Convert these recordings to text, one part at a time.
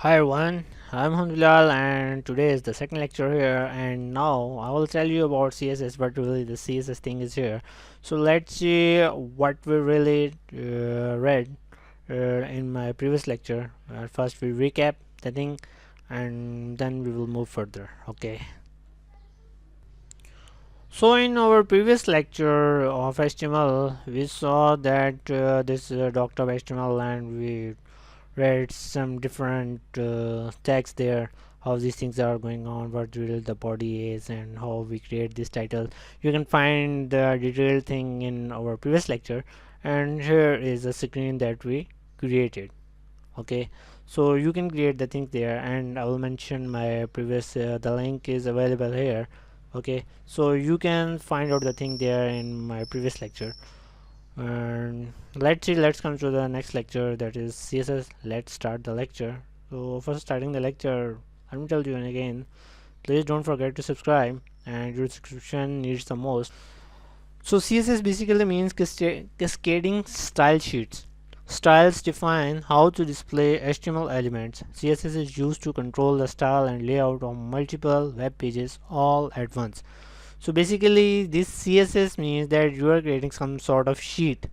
Hi everyone, I'm Hamdulal and today is the second lecture here, and now I will tell you about CSS, but really the CSS thing is here. So let's see what we really read in my previous lecture. First we recap the thing and then we will move further. Okay. So in our previous lecture of HTML, we saw that this doctor of HTML, and we read some different tags there, how these things are going on, what really the body is, and how we create this title. You can find the detailed thing in our previous lecture, and here is a screen that we created. Okay, so you can create the things there, and I will mention my previous the link is available here. Okay, so you can find out the thing there in my previous lecture. And let's come to the next lecture, that is CSS. Let's start the lecture. So for starting the lecture, let me tell you again, please don't forget to subscribe, and your subscription needs the most. So CSS basically means cascading style sheets. Styles define how to display HTML elements. CSS is used to control the style and layout of multiple web pages all at once. So basically this CSS means that you are creating some sort of sheet,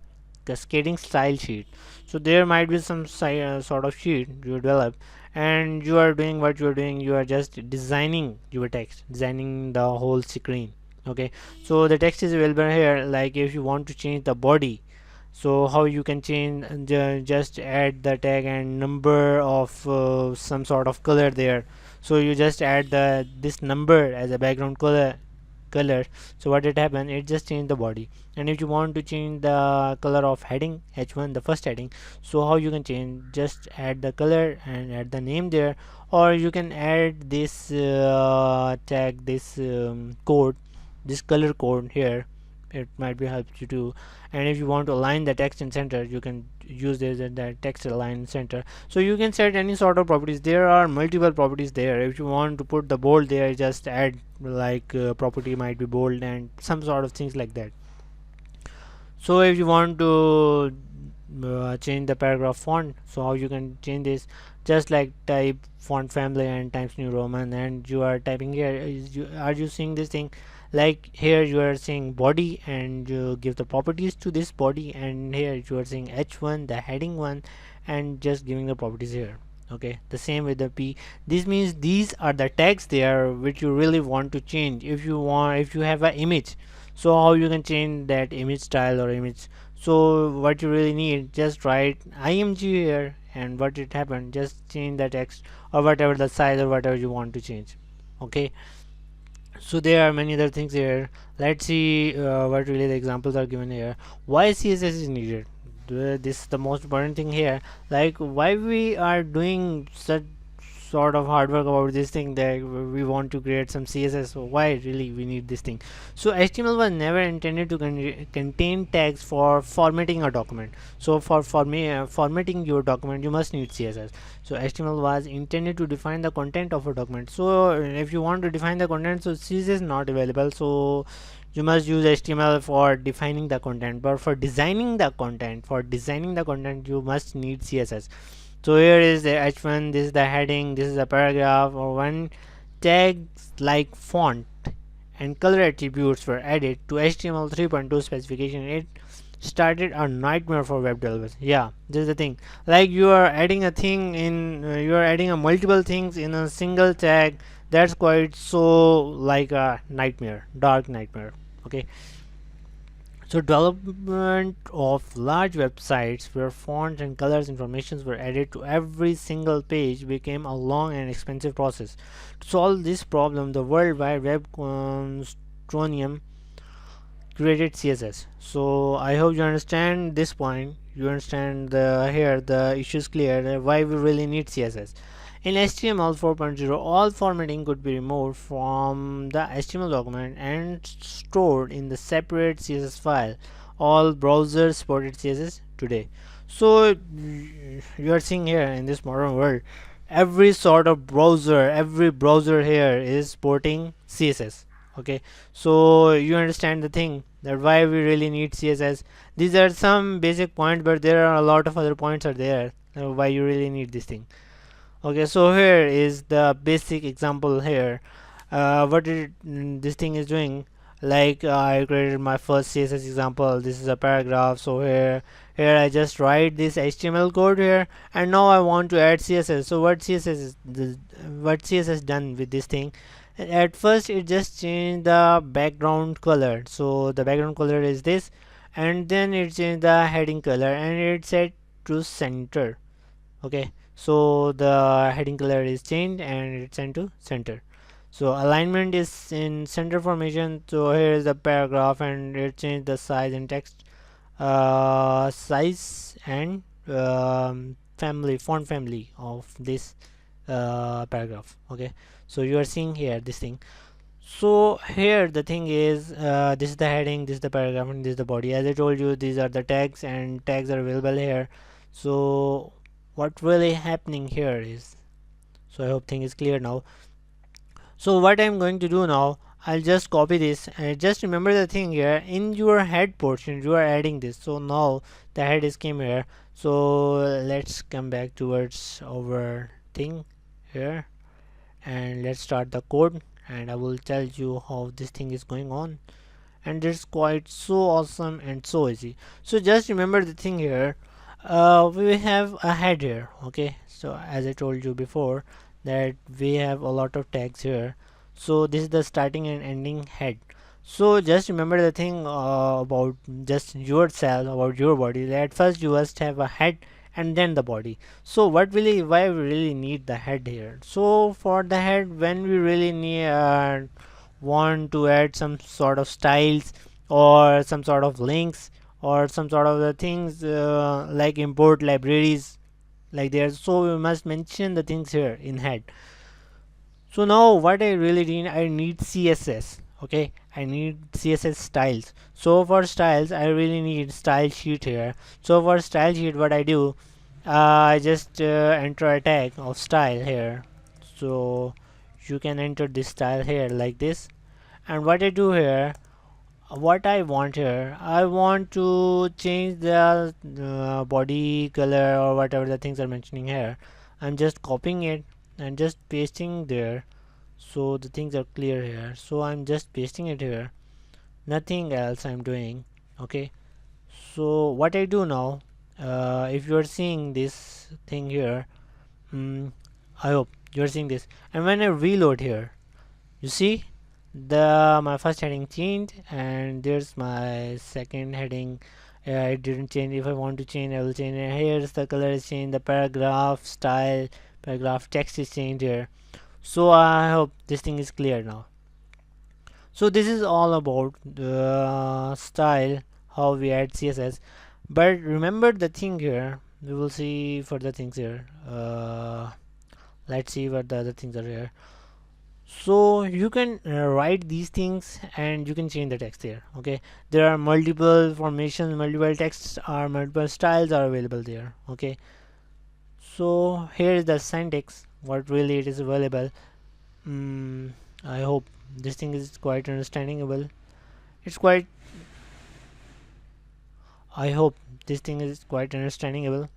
cascading style sheet. So there might be some sort of sheet you develop, and you are doing what you are doing, you are just designing your text, designing the whole screen. Okay, so the text is available here. Like if you want to change the body, so how you can change, just add the tag and number of some sort of color there. So you just add this number as a background color. So what it happen, it just change the body. And if you want to change the color of heading h1, the first heading, so how you can change, just add the color and add the name there. Or you can add this tag, this code, this color code here. It might be help you too. And if you want to align the text in center, you can use this the text align in center. So you can set any sort of properties. There are multiple properties there. If you want to put the bold there, just add like property might be bold and some sort of things like that. So if you want to change the paragraph font, so how you can change this, just like type font family and Times New Roman, and you are typing here. Are you seeing this thing? Like here you are saying body, and you give the properties to this body, and here you are saying h1, the heading one, and just giving the properties here. Okay, the same with the p. This means these are the tags there which you really want to change. If you have an image, so how you can change that image style or image. So what you really need, just write img here, and what it happened, just change the text or whatever the size or whatever you want to change. Okay, so there are many other things here. Let's see what really the examples are given here. Why CSS is needed, this is the most important thing here. Like why we are doing such sort of hard work about this thing, that we want to create some CSS. So why really we need this thing? So HTML was never intended to contain tags for formatting a document. So for me, formatting your document, you must need CSS. So HTML was intended to define the content of a document. So if you want to define the content, so CSS is not available. So you must use HTML for defining the content, but for designing the content, you must need CSS. So here is the h1, this is the heading, this is a paragraph, or one tags like font and color attributes were added to HTML 3.2 specification. It started a nightmare for web developers. Yeah, this is the thing. Like you are adding a thing in, you are adding a multiple things in a single tag. That's quite so like a nightmare, dark nightmare. Okay. So development of large websites where fonts and colors informations were added to every single page became a long and expensive process. To solve this problem, the World Wide Web Consortium created CSS. So I hope you understand this point. You understand the issue is clear, why we really need CSS. In HTML 4.0, all formatting could be removed from the HTML document and stored in the separate CSS file. All browsers supported CSS today. So you are seeing here in this modern world, every sort of browser, every browser here is supporting CSS. Okay, so you understand the thing, that why we really need CSS. These are some basic points, but there are a lot of other points are there why you really need this thing. Okay, so here is the basic example here. This thing is doing, like I created my first CSS example. This is a paragraph. So here I just write this HTML code here, and now I want to add CSS. So what CSS done with this thing? At first it just changed the background color. So the background color is this, and then it changed the heading color, and it set to center. Okay, so the heading color is changed and it's sent to center. So alignment is in center formation. So here is the paragraph, and it changed the size and text size and font family of this paragraph. Okay, so you are seeing here this thing. So here the thing is, this is the heading, this is the paragraph, and this is the body. As I told you, these are the tags, and tags are available here. So what really happening here is, so I hope thing is clear now. So what I'm going to do now, I'll just copy this, and just remember the thing here, in your head portion you are adding this. So now the head is came here. So let's come back towards our thing here, and let's start the code, and I will tell you how this thing is going on. And it's quite so awesome and so easy. So just remember the thing here, we have a head here. Okay, so as I told you before, that we have a lot of tags here. So this is the starting and ending head. So just remember the thing about just yourself, about your body, that first you must have a head and then the body. So why we really need the head here? So for the head, when we really need want to add some sort of styles or some sort of links or some sort of the things, like import libraries like there, so we must mention the things here in head. So now what I really need, I need CSS. Okay, I need CSS styles. So for styles I really need style sheet here. So for style sheet, what I do, I just enter a tag of style here. So you can enter this style here like this. And what I do here, what I want here, I want to change the body color or whatever the things are mentioning here. I'm just copying it and just pasting there, so the things are clear here. So I'm just pasting it here, nothing else I'm doing. Okay, so what I do now, if you are seeing this thing here, I hope you are seeing this, and when I reload here, you see the my first heading changed, and there's my second heading. It didn't change. If I want to change, I will change it. Here's the color is changed, the paragraph style, paragraph text is changed here. So I hope this thing is clear now. So this is all about the style, how we add CSS. But remember the thing here, we will see further things here. Let's see what the other things are here. So you can write these things and you can change the text here. Okay, there are multiple formations, multiple texts, or multiple styles are available there. Okay, so here is the syntax, what really it is available. I hope this thing is quite understandable. It's quite, I hope this thing is quite understandable.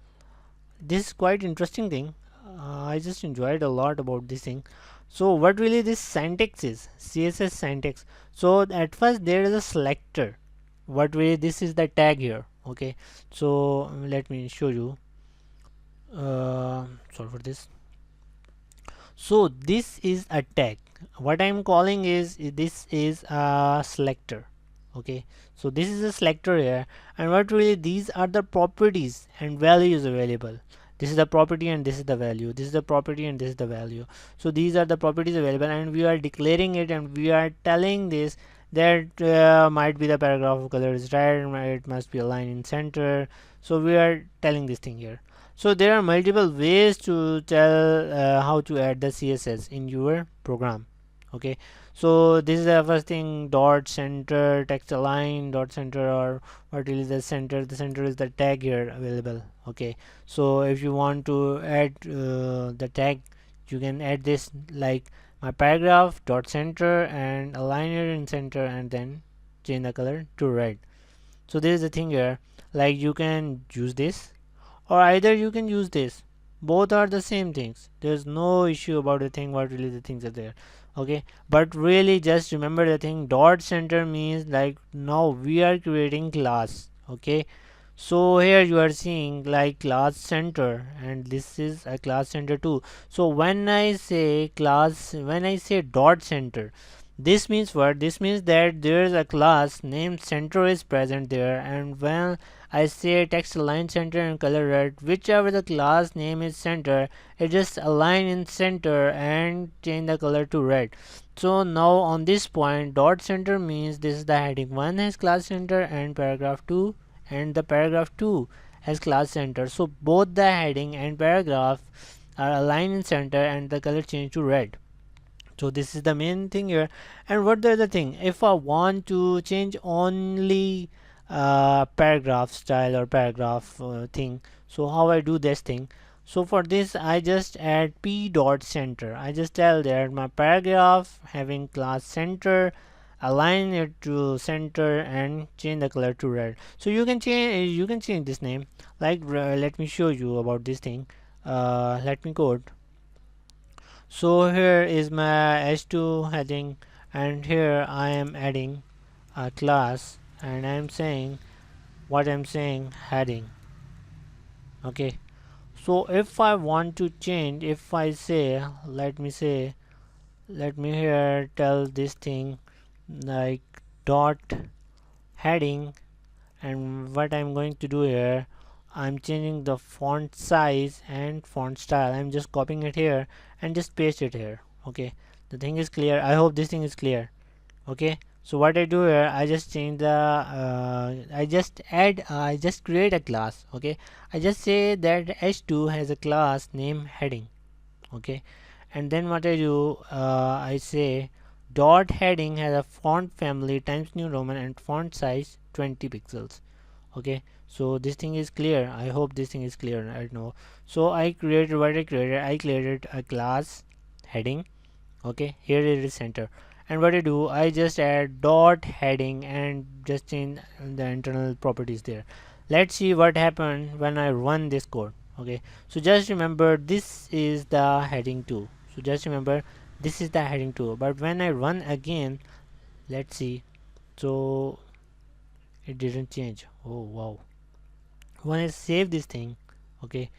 This is quite interesting thing. I just enjoyed a lot about this thing. So what really this syntax is, CSS syntax. So at first there is a selector. What really this is the tag here. Okay, so let me show you. Sorry for this. So this is a tag. What I'm calling is this is a selector. Okay, so this is a selector here, and what really these are the properties and values available. This is the property and this is the value. This is the property and this is the value. So these are the properties available, and we are declaring it, and we are telling this that might be the paragraph color is red, it must be aligned in center. So we are telling this thing here. So there are multiple ways to tell how to add the CSS in your program. Okay, so this is the first thing, dot center text align dot center, or what is the center. The center is the tag here available. Okay, so if you want to add the tag, you can add this like my paragraph dot center and align it in center, and then change the color to red. So this is the thing here, like you can use this, or either you can use this. both are the same things. There's no issue about the thing what really the things are there. Okay, but really just remember the thing, dot center means like now we are creating class. Okay, so here you are seeing like class center, and this is a class center too. So when I say class, when I say dot center, this means what? This means that there is a class named center is present there, and when I say text align center and color red, whichever the class name is center, it just align in center and change the color to red. So now on this point, dot center means this is the heading 1 has class center and paragraph 2, and the paragraph 2 has class center. So both the heading and paragraph are aligned in center and the color changed to red. So this is the main thing here. And what the other thing, if I want to change only paragraph style or paragraph thing, so how I do this thing? So for this I just add p dot center. I just tell that my paragraph having class center, align it to center and change the color to red. So you can change this name, like let me show you about this thing. Let me code. So here is my h2 heading, and here I am adding a class, and I'm saying what I'm saying heading. Okay, so if I want to change, if I say, let me here tell this thing like dot heading, and what I'm going to do here, I'm changing the font size and font style. I'm just copying it here and just paste it here. Okay, the thing is clear. I hope this thing is clear. Okay, so what I do here, I just change the I just create a class. Okay, I just say that h2 has a class name heading. Okay, and then what I do, I say dot heading has a font family Times New Roman and font size 20 pixels. Okay, so this thing is clear. I hope this thing is clear right now. So I created what I created a class heading. Okay, here it is center, and what I do, I just add dot heading and just change the internal properties there. Let's see what happened when I run this code. Okay, so just remember this is the heading 2. So just remember this is the heading 2, but when I run again, let's see. So it didn't change. Oh wow. When I save this thing, okay,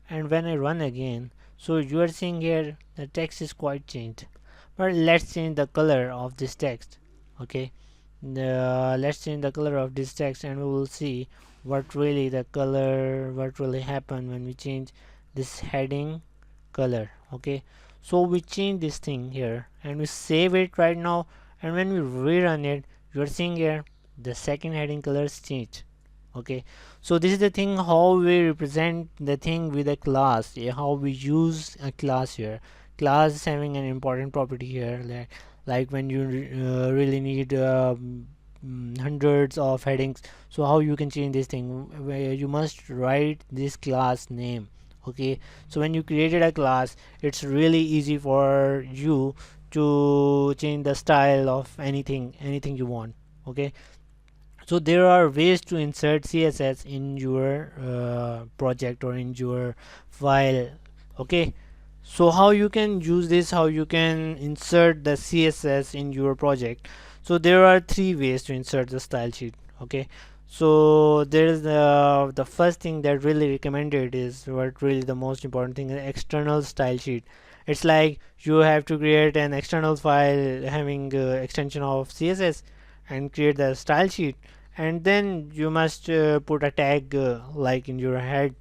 and when I run again, so you are seeing here the text is quite changed. But let's change the color of this text. Okay, let's change the color of this text, and we will see what really the color, what really happened when we change this heading color. Okay, so we change this thing here and we save it right now, and when we rerun it, you're seeing here the second heading colors change. Okay, so this is the thing how we represent the thing with a class. Yeah, how we use a class here. Class is having an important property here, like when you really need hundreds of headings, so how you can change this thing, where you must write this class name. Okay, so when you created a class, it's really easy for you to change the style of anything you want. Okay, so there are ways to insert css in your project or in your file. Okay, so how you can use this, how you can insert the css in your project. So there are three ways to insert the style sheet. Okay, so there is the first thing that really recommended is what really the most important thing, is external style sheet. It's like you have to create an external file having extension of css and create the style sheet, and then you must put a tag like in your head,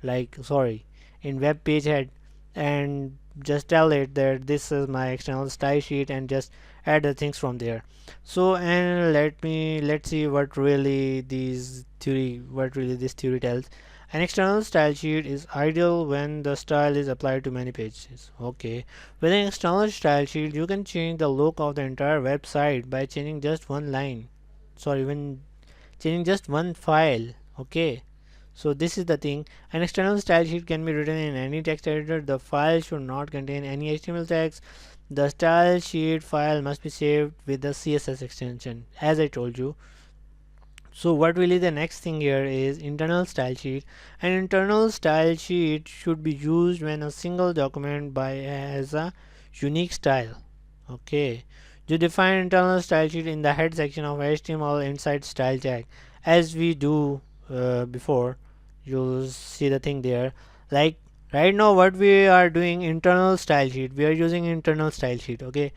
like sorry, in web page head, and just tell it that this is my external style sheet and just add the things from there. So and let's see what really this theory tells. An external style sheet is ideal when the style is applied to many pages. Okay, with an external style sheet you can change the look of the entire website by changing just one line, sorry, when changing just one file. Okay, so this is the thing. An external style sheet can be written in any text editor. The file should not contain any HTML text. The style sheet file must be saved with the CSS extension. As I told you, So what really the next thing here is internal style sheet. An internal style sheet should be used when a single document by has a unique style. Okay, you define internal style sheet in the head section of HTML inside style tag, as we do before. You'll see the thing there. Like right now, what we are doing internal style sheet. We are using internal style sheet. Okay,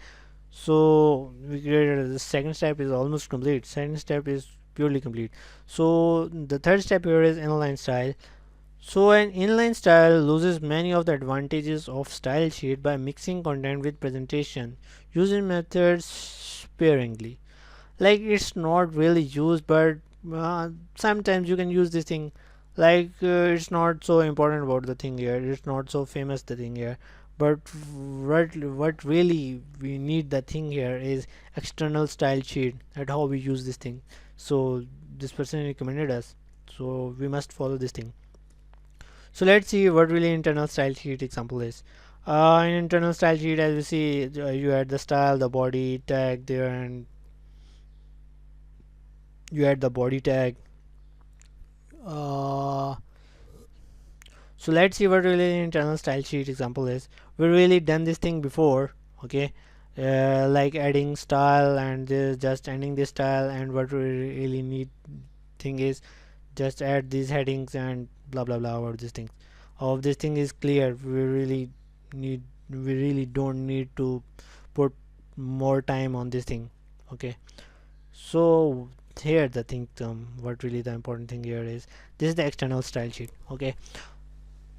so we created the second step is almost complete. Second step is purely complete. So the third step here is inline style. So an inline style loses many of the advantages of style sheet by mixing content with presentation using methods sparingly. Like it's not really used, but sometimes you can use this thing. Like it's not so important about the thing here. It's not so famous the thing here. But what really we need the thing here is external style sheet. At how we use this thing. So this person recommended us. So we must follow this thing. So let's see what really internal style sheet example is. In internal style sheet, as we see, you add the style, the body tag there, and you add the body tag. Uh, so let's see what really internal style sheet example is. We really done this thing before, okay? Like adding style and just ending this style, and what we really need thing is just add these headings and blah blah blah about these things. All of this thing is clear. Need we really don't need to put more time on this thing, okay? So here the thing, what really the important thing here is this is the external style sheet, okay?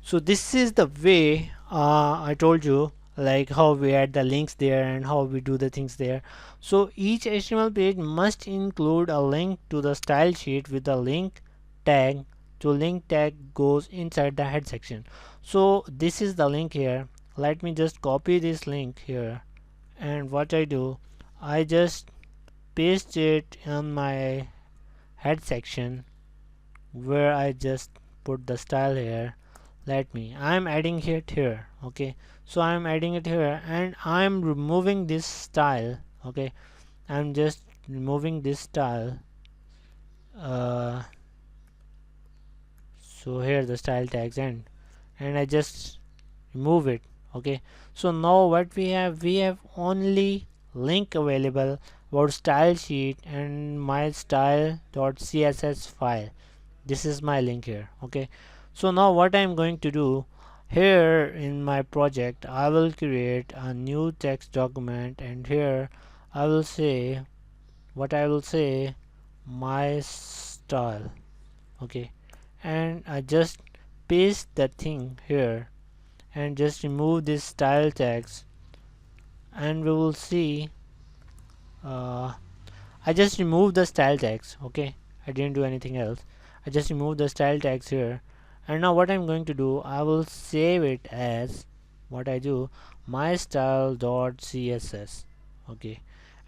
So this is the way I told you, like how we add the links there and how we do the things there. So each HTML page must include a link to the style sheet with the link tag. So link tag goes inside the head section. So this is the link here. Let me just copy this link here, and what I do, I just paste it in my head section where I just put the style here. I'm adding it here, okay? So I'm adding it here and I'm removing this style, okay? I'm just removing this style. uh, so here the style tags end, and I just remove it, okay? So now what we have only link available about style sheet and my style.css file. This is my link here, okay? So now what I'm going to do here in my project, I will create a new text document, and here I will say what I will say, my style, okay? And I just paste that thing here and just remove this style tags, and we will see uh, I just removed the style tags, okay? I didn't do anything else. I just removed the style tags here. And now what I'm going to do, I will save it as what I do, my style.css, okay?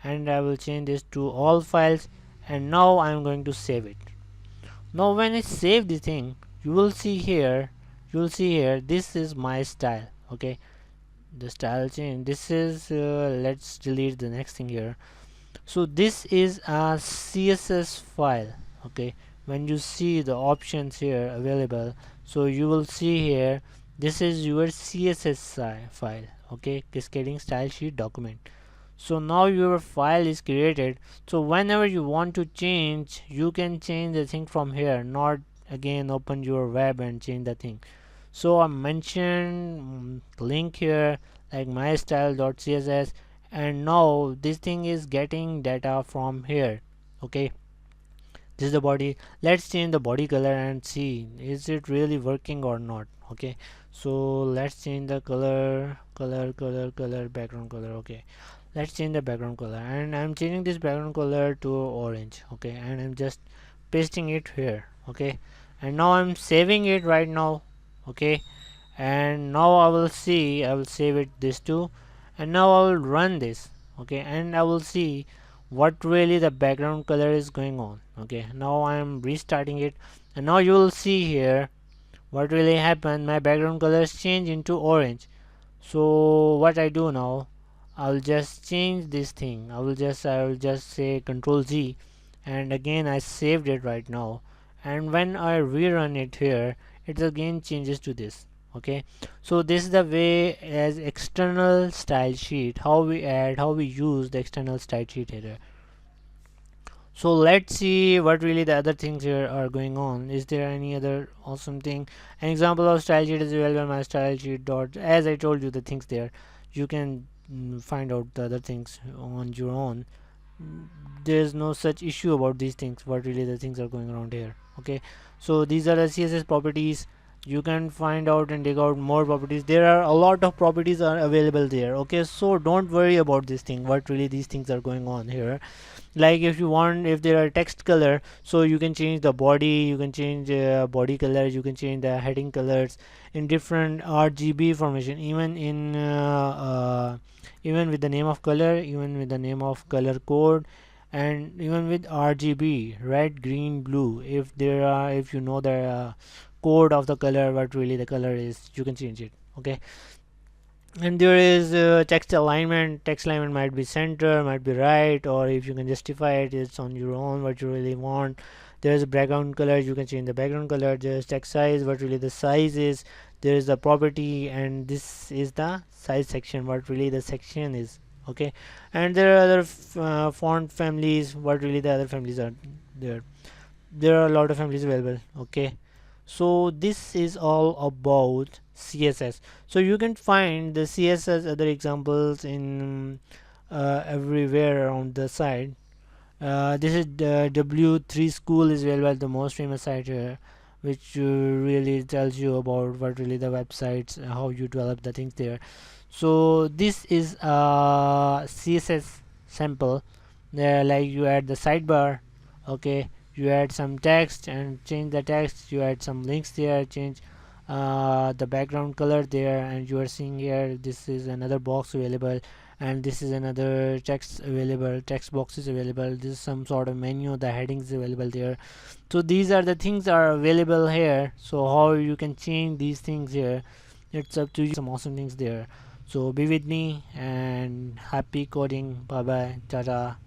And I will change this to all files, and now I'm going to save it. Now when I save the thing, you will see here, this is my style, okay? The style change. This is let's delete the next thing here. So this is a CSS file, okay? When you see the options here available, so you will see here, this is your CSS file, okay? Cascading style sheet document. So now your file is created. So whenever you want to change, you can change the thing from here, not again open your web and change the thing. So I mentioned link here like my style.css, and now this thing is getting data from here, okay? This is the body. Let's change the body color and see is it really working or not, okay? So let's change the color background color, okay? Let's change the background color, and I'm changing this background color to orange, okay? And I'm just pasting it here, okay? And now I'm saving it right now, okay? And now I will save it this too, and now I will run this, okay? And I will see what really the background color is going on, okay? Now I am restarting it, and now you will see here what really happened. My background color is changed into orange. So what I do now, I'll just change this thing. I will just say Control Z, and again I saved it right now, and when I rerun it here, it again changes to this. Okay, so this is the way as external style sheet, how we add, how we use the external style sheet here. So let's see what really the other things here are going on. Is there any other awesome thing? An example of style sheet is available on my style sheet dot. As I told you the things there, you can find out the other things on your own. There's no such issue about these things, what really the things are going around here. Okay, so these are the CSS properties. You can find out and dig out more properties. There are a lot of properties are available there. Okay, so don't worry about this thing, what really these things are going on here. Like if you want, if there are text color, so you can change the body, you can change body color, you can change the heading colors in different RGB formation, even in even with the name of color, even with the name of color code, and even with RGB, red, green, blue. If there are, if you know the code of the color, what really the color is, you can change it. Okay, and there is text alignment. Text alignment might be center, might be right, or if you can justify it, it's on your own what you really want. There's a background color, you can change the background color. There's text size, what really the size is. There is the property, and this is the size section, what really the section is. Okay, and there are other font families, what really the other families are there. There are a lot of families available. Okay, so this is all about CSS. So you can find the CSS other examples in everywhere around the site. This is the W3 School is well the most famous site here, which really tells you about what really the websites, how you develop the things there. So this is a CSS sample. There, like you add the sidebar. Okay, you add some text and change the text. You add some links there, change the background color there, and you are seeing here this is another box available, and this is another text available, text box is available. This is some sort of menu, the headings available there. So these are the things are available here. So how you can change these things here, it's up to you. Some awesome things there. So be with me and happy coding. Bye bye, tata.